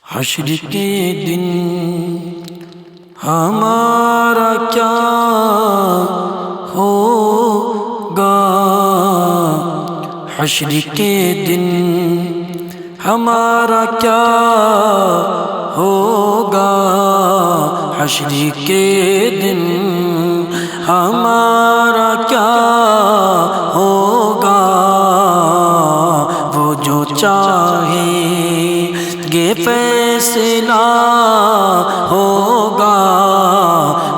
حشر کے دن ہمارا کیا ہوگا، حشر کے دن ہمارا کیا ہوگا، حشر کے دن ہمارا کیا ہوگا، وہ جو چاہیں گے فیصلہ ہوگا،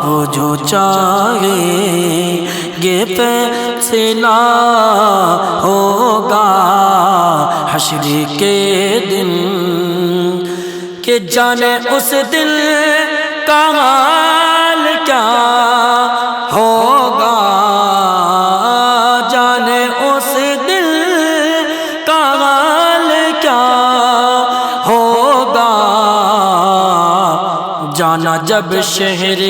وہ جو چاہیں گے فیصلہ ہوگا، حشر کے دن کہ جانے اس دل کا حال کیا ہوگا، جانے اس دل کا حال کیا ہوگا، جانا جب شہر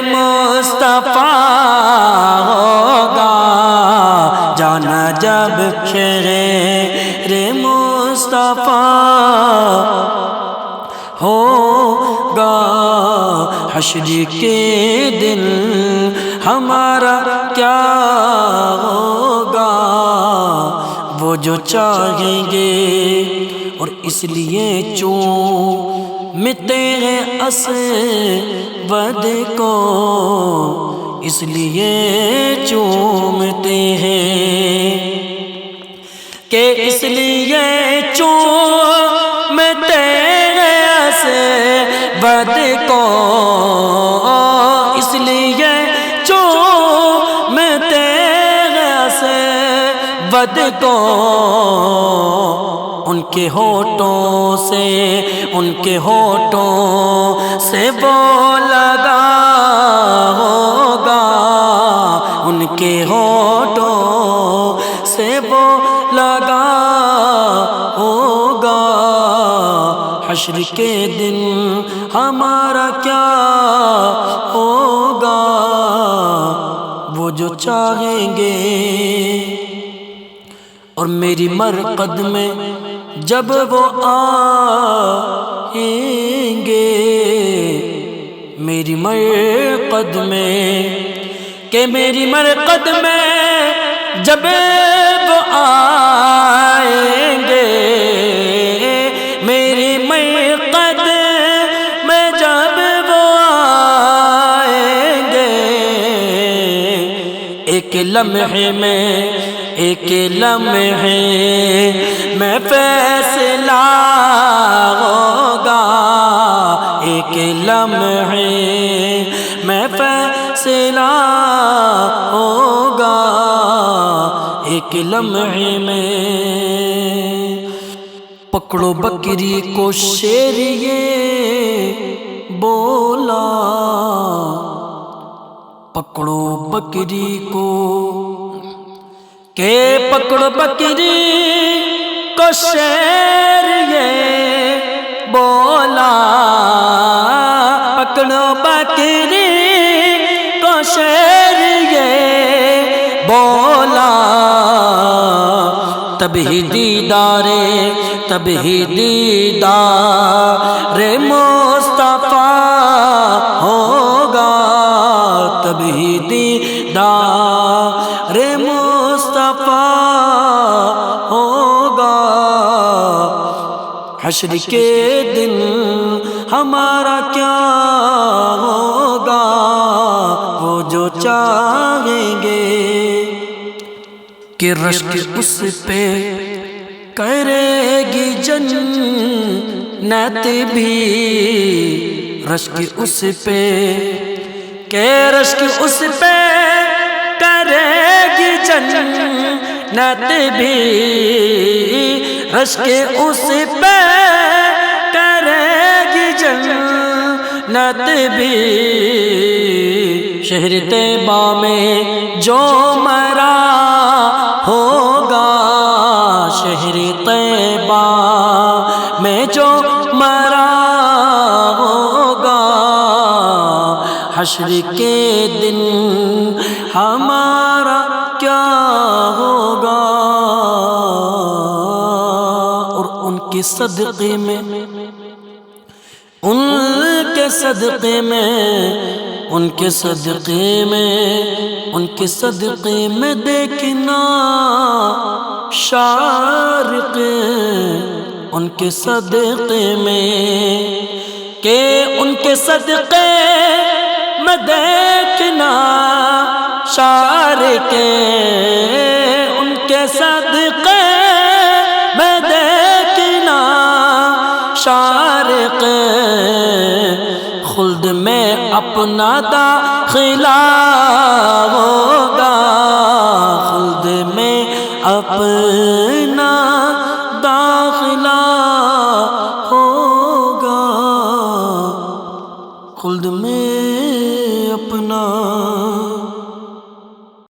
مصطفیٰ ہوگا، جانا جب شہر مصطفیٰ ہوگا، حشر کے دن ہمارا کیا ہوگا، وہ جو چاہیں گے اور اس لیے چومتے ہیں اسود کو، اس لیے چومتے ہیں کہ اس لیے چومتے ہیں اسود کو، اس لیے چومتے ہیں اسود کو، ان کے ہونٹوں سے وہ لگا ہوگا، ان کے ہونٹوں سے وہ لگا ہوگا، حشر کے دن ہمارا کیا ہوگا، وہ جو چاہیں گے اور میری مرقد میں جب وہ آئیں گے، میری مرقد میں کہ میری مرقد میں جب وہ آئیں گے، میری مرقد میں جب وہ آئیں گے، ایک لمحے میں فیصلہ ہوگا، ایک لمحے میں فیصلہ ہوگا، ایک لمحے میں پکڑو بکری کو شیر یہ بولا، پکڑو بکری کو کہ پکڑو بکری کو شیر یہ بولا، پکڑو بکری کو شیر یہ بولا، تبھی دیدار مصطفیٰ ہوگا، تبھی دیدار مصطفیٰ ہوگا، حشر کے دن ہمارا کیا ہوگا، وہ جو چاہیں گے کہ رشک اس پہ کرے گی جنت بھی، رشک اس پہ کہ رشک اس پہ کرے گی جنت بھی، رشک اس پہ کرے گی جنت بھی، شہر طیبہ میں جو مرا ہوگا، شہر طیبہ میں جو مرا ہوگا، حشر کے دن ہمارا کیا ہوگا۔ ان کے صدقے میں، ان کے صدقے میں، ان کے صدقے میں، ان کے صدقے میں دیکھنا شارق، ان کے صدقے میں، کہ ان کے صدقے میں دیکھنا شارق، ان کے صدقے میں دیکھنا شارق، خلد میں اپنا داخلہ